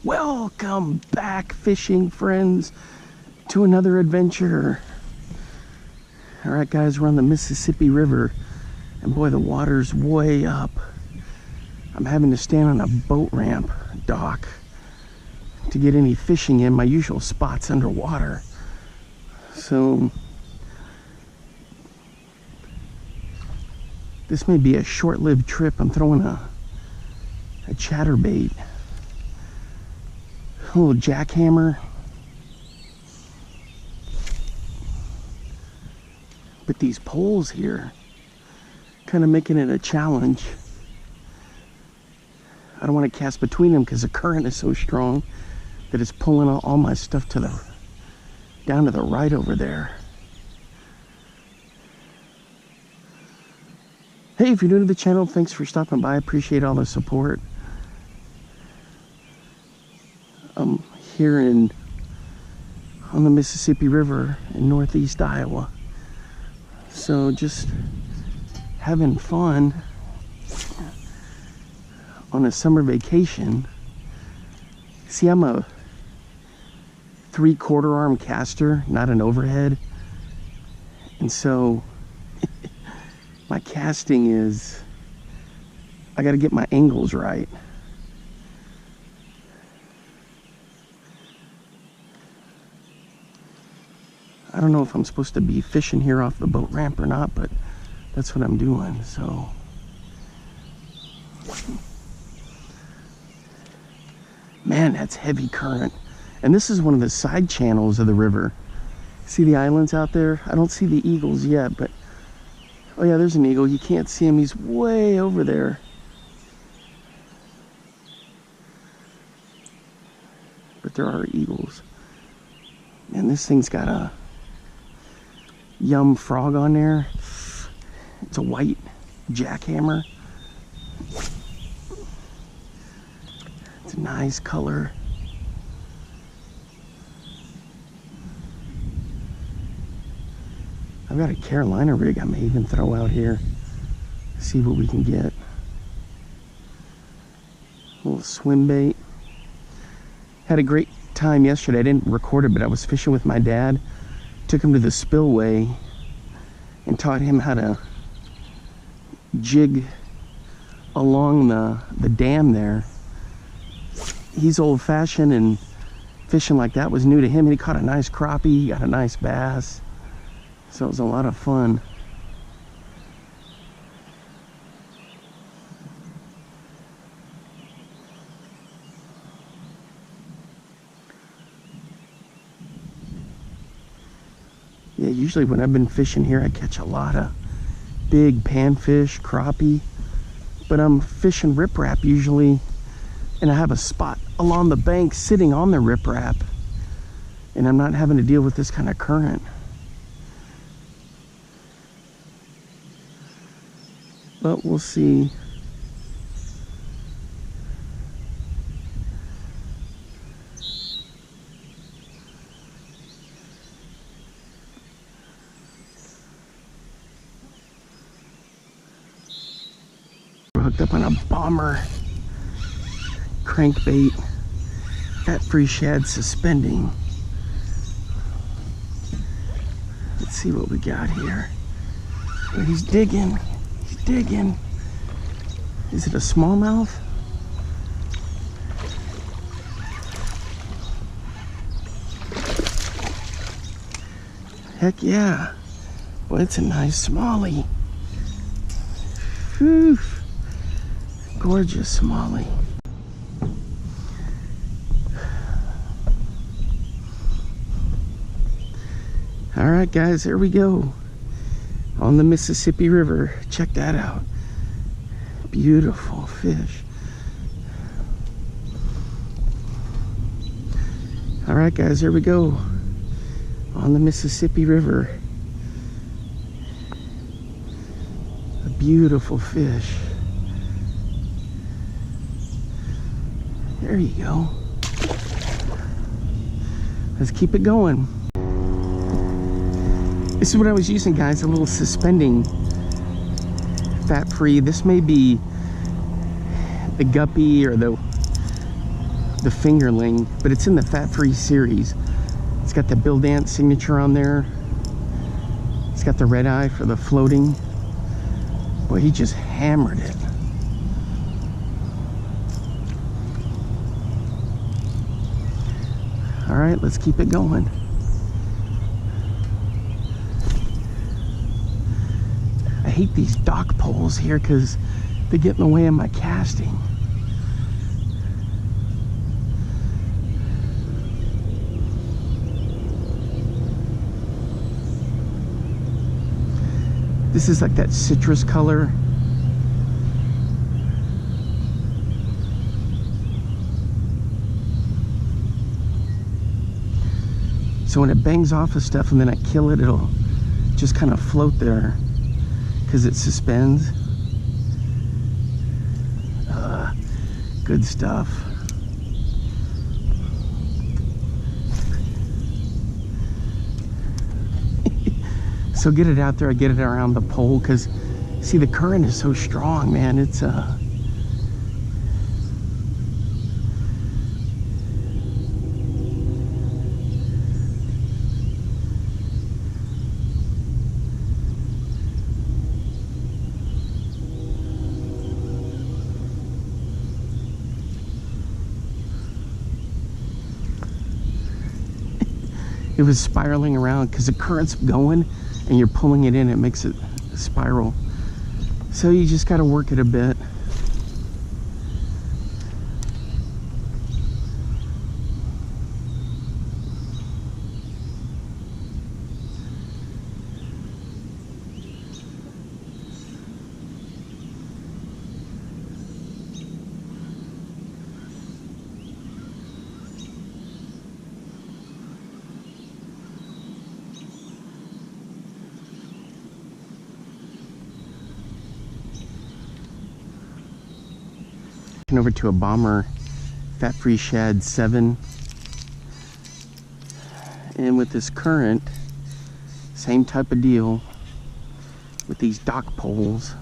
Welcome back, fishing friends, to another adventure. All right, guys, we're on the Mississippi River, and boy, the water's way up. I'm having to stand on a boat ramp dock to get any fishing in. My usual spot's underwater. So this may be a short-lived trip. I'm throwing a chatterbait, a little jackhammer. But these poles here, kind of making it a challenge. I don't want to cast between them because the current is so strong that it's pulling all my stuff to the down to the right over there. Hey, if you're new to the channel, thanks for stopping by. I appreciate all the support. I'm here on the Mississippi River in northeast Iowa. So just having fun on a summer vacation. See, I'm a 3/4 arm caster, not an overhead. And so my casting is, I got to get my angles right. I don't know if I'm supposed to be fishing here off the boat ramp or not, but that's what I'm doing. So man, that's heavy current. And this is one of the side channels of the river. See the islands out there? I don't see the eagles yet, but oh yeah, there's an eagle. You can't see him. He's way over there. But there are eagles. And this thing's got a yum frog on there. It's a white jackhammer. It's a nice color. I've got a Carolina rig I may even throw out here. See what we can get. A little swim bait. Had a great time yesterday. I didn't record it, but I was fishing with my dad. Took him to the spillway and taught him how to jig along the dam there. He's old-fashioned, and fishing like that was new to him. And he caught a nice crappie, he got a nice bass. So it was a lot of fun. Yeah, usually when I've been fishing here, I catch a lot of big panfish, crappie. But I'm fishing riprap usually, and I have a spot along the bank sitting on the riprap, and I'm not having to deal with this kind of current. But we'll see. We're hooked up on a bomber crankbait, fat-free shad suspending. Let's see what we got here. Oh, he's digging. Digging. Is it a smallmouth? Heck yeah. Boy, it's a nice smallie. Whew. Gorgeous smallie. All right, guys, here we go. On the Mississippi River. Check that out. Beautiful fish. All right, guys, here we go. On the Mississippi River. A beautiful fish. There you go. Let's keep it going. This is what I was using, guys, a little suspending, fat-free. This may be the guppy or the the Fingerling, but it's in the fat-free series. It's got the Bill Dance signature on there. It's got the red eye for the floating. Boy, he just hammered it. All right, let's keep it going. I hate these dock poles here because they get in the way of my casting. This is like that citrus color. So when it bangs off of stuff and then I kill it, it'll just kind of float there because it suspends. Good stuff. So get it out there, I get it around the pole because see the current is so strong, man. It's it was spiraling around because the current's going and you're pulling it in, it makes it spiral. So you just got to work it a bit. Over to a Bomber fat-free shad 7, and with this current, same type of deal with these dock poles.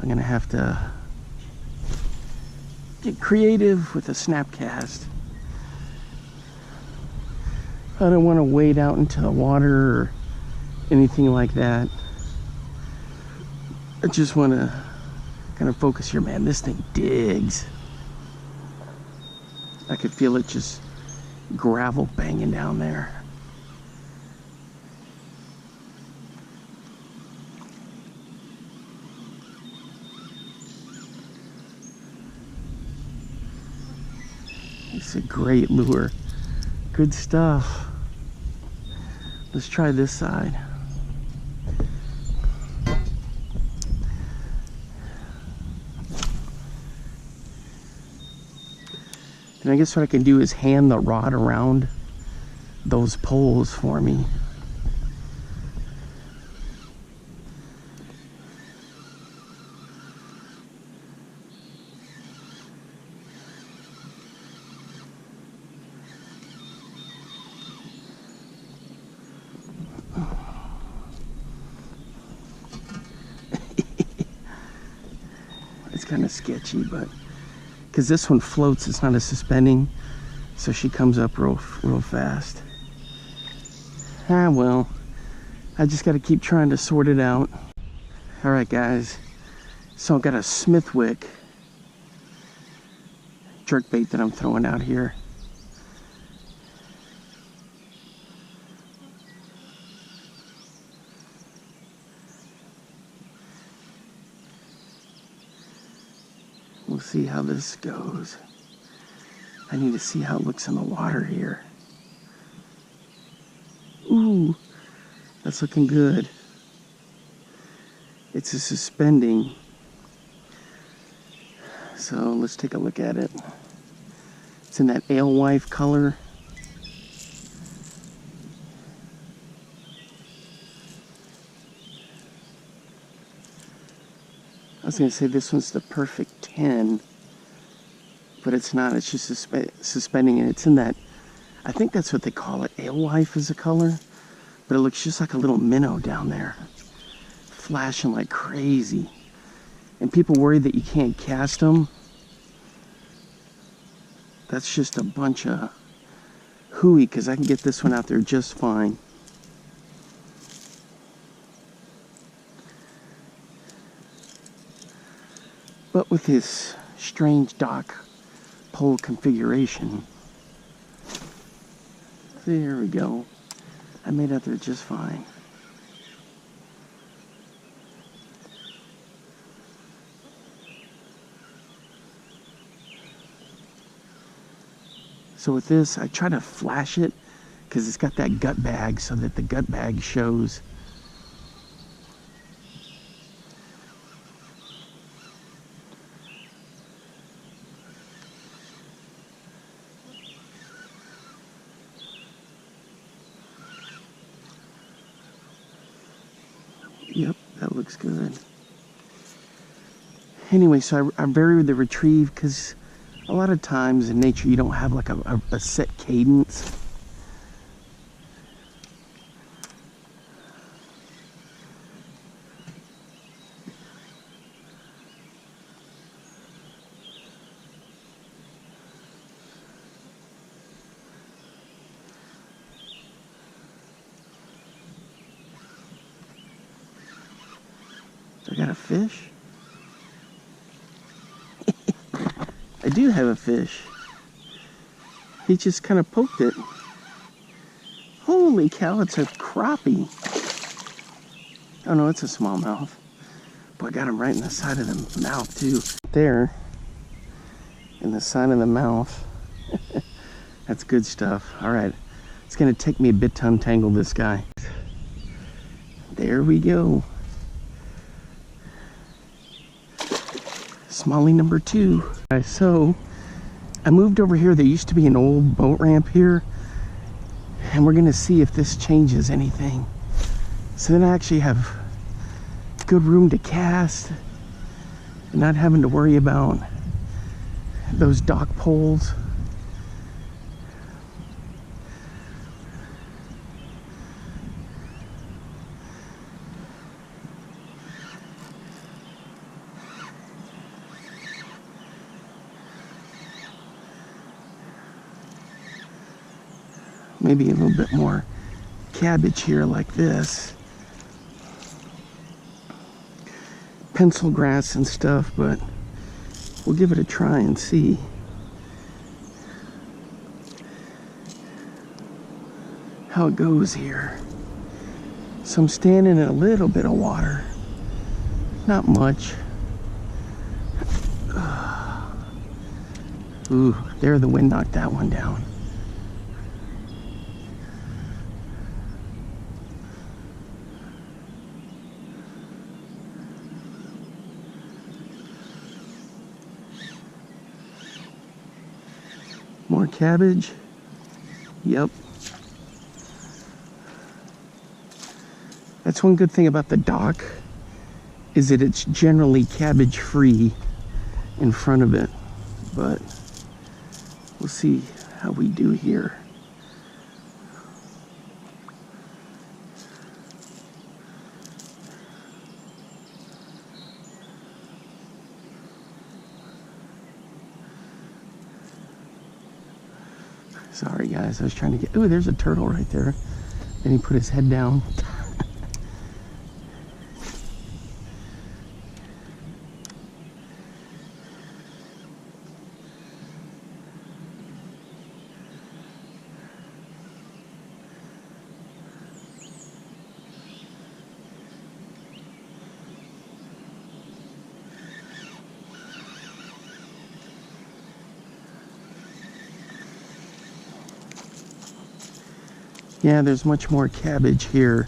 I'm gonna have to get creative with a snap cast. I don't want to wade out into the water or anything like that. I just want to kind of focus here. Man, this thing digs. I could feel it just gravel banging down there. It's a great lure. Good stuff. Let's try this side. And I guess what I can do is hand the rod around those poles for me. It's kind of sketchy, but because this one floats, it's not a suspending, so she comes up real fast. Ah, well, I just got to keep trying to sort it out. All right, guys, so I've got a Smithwick jerkbait that I'm throwing out here. We'll see how this goes. I need to see how it looks in the water here. Ooh, that's looking good. It's a suspending. So let's take a look at it. It's in that alewife color. I was going to say this one's the perfect 10, but it's not. It's just suspending, and it's in that, I think that's what they call it. Alewife is a color, but it looks just like a little minnow down there, flashing like crazy. And people worry that you can't cast them. That's just a bunch of hooey, because I can get this one out there just fine. But with this strange dock pole configuration, there we go. I made it out there just fine. So with this, I try to flash it because it's got that gut bag so that the gut bag shows. Yep, that looks good. Anyway, so I vary the retrieve because a lot of times in nature you don't have like a set cadence. I got a fish. I do have a fish. He just kind of poked it. Holy cow, it's a crappie. Oh no, it's a smallmouth. Boy, I got him right in the side of the mouth too. There, in the side of the mouth. That's good stuff. All right, it's gonna take me a bit to untangle this guy. There we go. Smallie number 2. Right, so I moved over here. There used to be an old boat ramp here, and we're gonna see if this changes anything. So then I actually have good room to cast and not having to worry about those dock poles. Maybe a little bit more cabbage here like this. Pencil grass and stuff, but we'll give it a try and see. How it goes here. So I'm standing in a little bit of water. Not much. Ooh, there the wind knocked that one down. More cabbage. Yep. That's one good thing about the dock, is that it's generally cabbage free in front of it. But we'll see how we do here. Sorry guys, I was trying to get, ooh, there's a turtle right there. Then he put his head down. Yeah, there's much more cabbage here.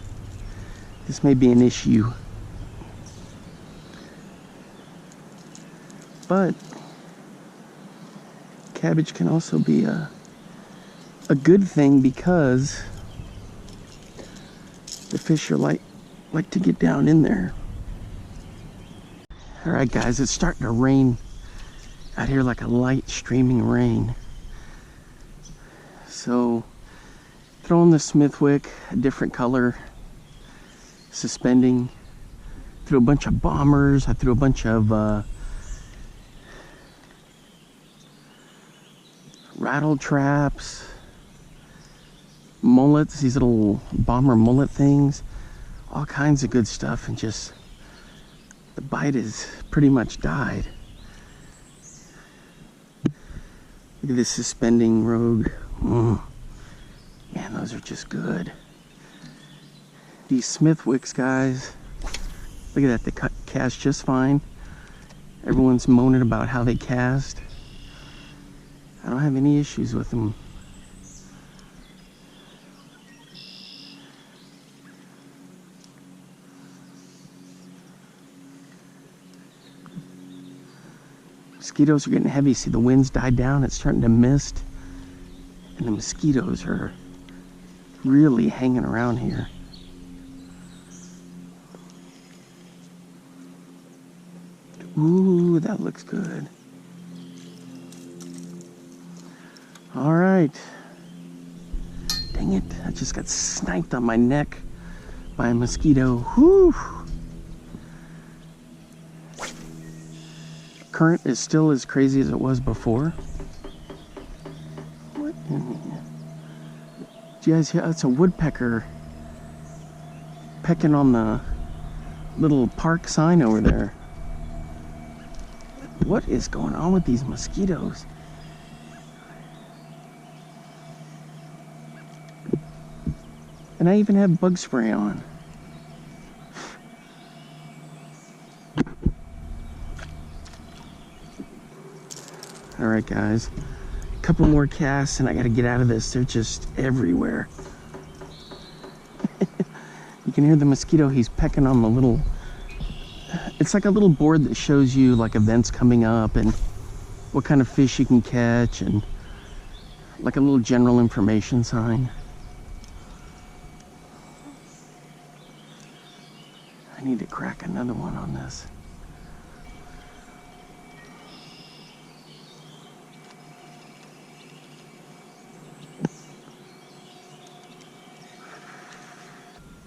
This may be an issue. But cabbage can also be a good thing because the fish are like to get down in there. All right, guys, it's starting to rain out here, like a light streaming rain. So throw in the Smithwick, a different color, suspending. Threw a bunch of bombers. I threw a bunch of rattle traps, mullets, these little bomber mullet things, all kinds of good stuff, and just the bite is pretty much died. Look at this suspending rogue. Man, those are just good. These Smithwicks, guys, look at that, they cast just fine. Everyone's moaning about how they cast. I don't have any issues with them. Mosquitoes are getting heavy. See, the wind's died down, it's starting to mist, and the mosquitoes are really hanging around here. Ooh, that looks good. All right. Dang it, I just got sniped on my neck by a mosquito. Whew. Current is still as crazy as it was before. What in the... Do you guys hear? It's a woodpecker pecking on the little park sign over there. What is going on with these mosquitoes? And I even have bug spray on. All right, guys, a couple more casts and I gotta get out of this. They're just everywhere. You can hear the mosquito. He's pecking on the little, it's like a little board that shows you like events coming up and what kind of fish you can catch, and like a little general information sign. I need to crack another one on this.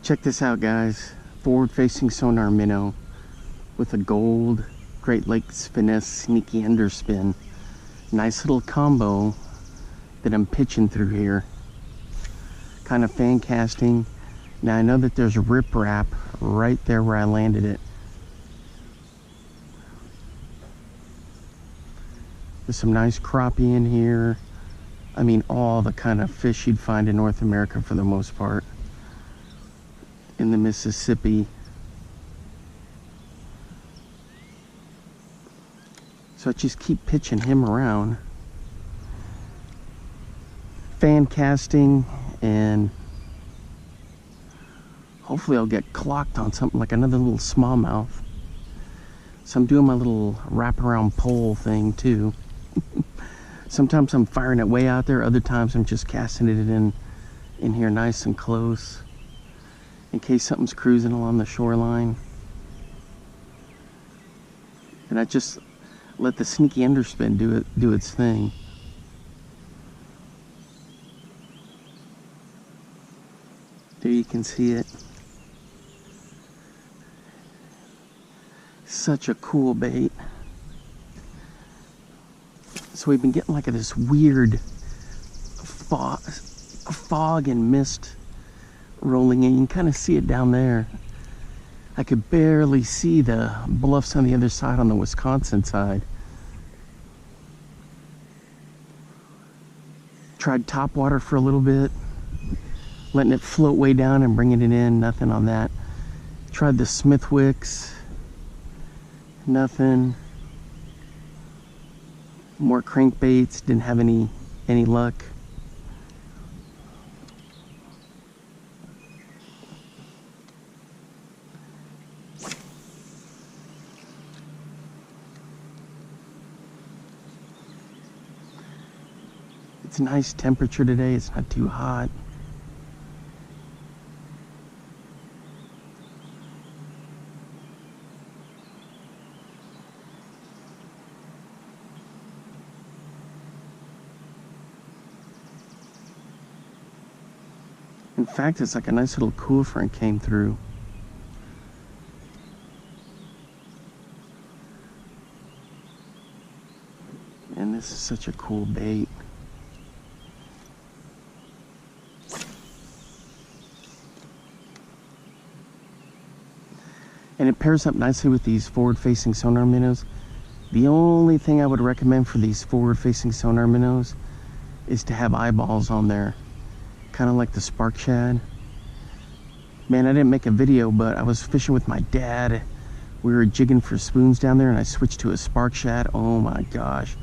Check this out, guys. Forward-facing sonar minnow with a gold Great Lakes finesse sneaky underspin. Nice little combo that I'm pitching through here. Kind of fan casting. Now I know that there's a riprap right there where I landed it. There's some nice crappie in here. I mean, all the kind of fish you'd find in North America for the most part. In the Mississippi. So I just keep pitching him around. Fan casting, and hopefully I'll get clocked on something like another little smallmouth. So I'm doing my little wraparound pole thing too. Sometimes I'm firing it way out there, other times I'm just casting it in here nice and close, in case something's cruising along the shoreline. And I just let the sneaky underspin do its thing. There you can see it. Such a cool bait. So we've been getting like this weird fog and mist rolling in. You can kind of see it down there. I could barely see the bluffs on the other side, on the Wisconsin side. Tried top water for a little bit, letting it float way down and bringing it in. Nothing on that. Tried the Smithwicks. Nothing. More crankbaits. Didn't have any luck. It's a nice temperature today. It's not too hot. In fact, it's like a nice little cool front came through. And this is such a cool bait. And it pairs up nicely with these forward-facing sonar minnows. The only thing I would recommend for these forward-facing sonar minnows is to have eyeballs on there, kind of like the spark shad. Man, I didn't make a video, but I was fishing with my dad. We were jigging for spoons down there, and I switched to a spark shad. Oh my gosh,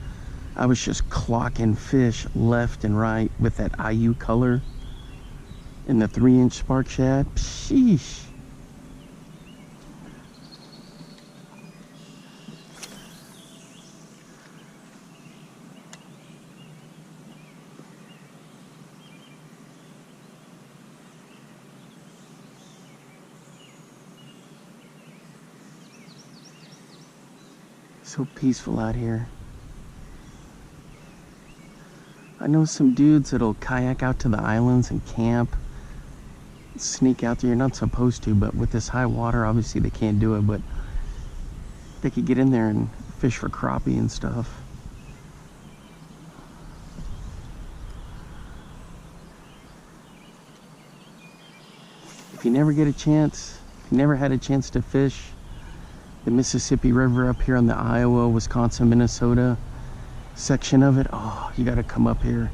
I was just clocking fish left and right with that IU color and the 3-inch spark shad. Sheesh. So peaceful out here. I know some dudes that'll kayak out to the islands and camp, sneak out there. You're not supposed to, but with this high water, obviously they can't do it, but they could get in there and fish for crappie and stuff. If you never get a chance, if you never had a chance to fish the Mississippi River up here on the Iowa, Wisconsin, Minnesota section of it, oh, you got to come up here.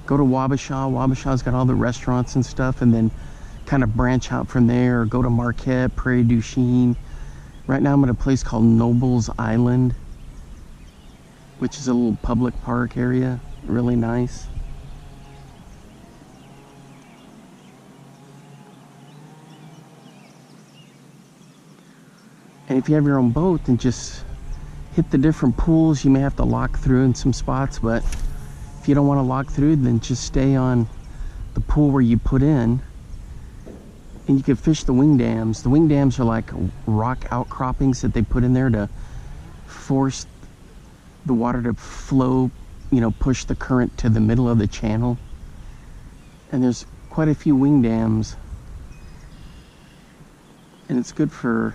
Go to Wabasha. Wabasha's got all the restaurants and stuff, and then kind of branch out from there, or go to Marquette, Prairie du Chien. Right now I'm at a place called Nobles Island, which is a little public park area, really nice. And if you have your own boat, then just hit the different pools. You may have to lock through in some spots, but if you don't want to lock through, then just stay on the pool where you put in, and you can fish the wing dams. The wing dams are like rock outcroppings that they put in there to force the water to flow, you know, push the current to the middle of the channel. And there's quite a few wing dams, and it's good for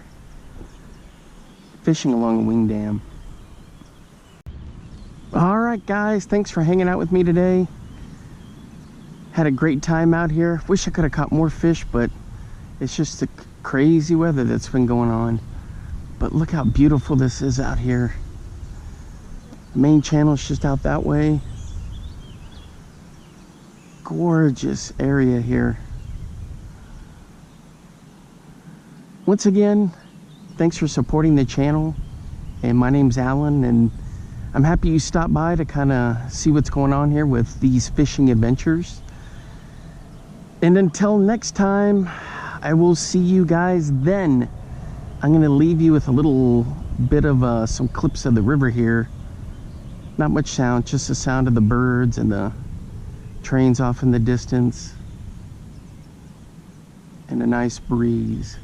fishing along a wing dam. All right, guys, thanks for hanging out with me today. Had a great time out here. Wish I could have caught more fish, but it's just the crazy weather that's been going on. But look how beautiful this is out here. The main channel's just out that way. Gorgeous area here. Once again, thanks for supporting the channel, and my name's Alan, and I'm happy you stopped by to kind of see what's going on here with these fishing adventures. And until next time, I will see you guys then. I'm going to leave you with a little bit of some clips of the river here. Not much sound, just the sound of the birds and the trains off in the distance, and a nice breeze.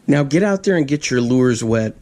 Now get out there and get your lures wet.